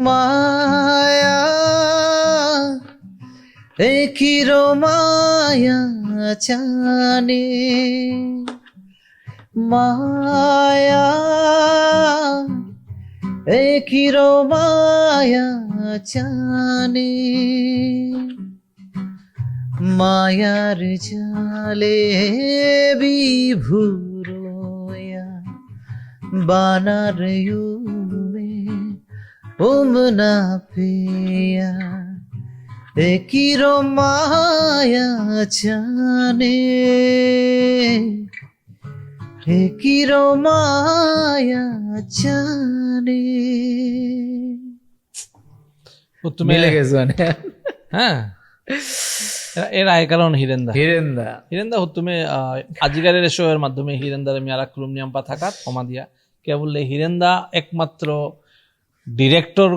মায়া একিরো মায়া জানে মায়া একিরো মায়া জানে মায়ার জালে বিভুরয়া বানার ইউমে উমনা পেয়া একিরো মায়া জানে একিরো মায়া জানে। মিলে গেছে মানে। হ্যাঁ এর আয় কারণ হিরেন্দা হিরেন্দা হিরেন্দা তুমি আজিকারের শোয়ের মাধ্যমে হিরেন্দার আমি আর ক্রুম নিয়ম্পা থাকাত কমা দিয়া কে বললে হিরেন্দা একমাত্র ডিরেক্টর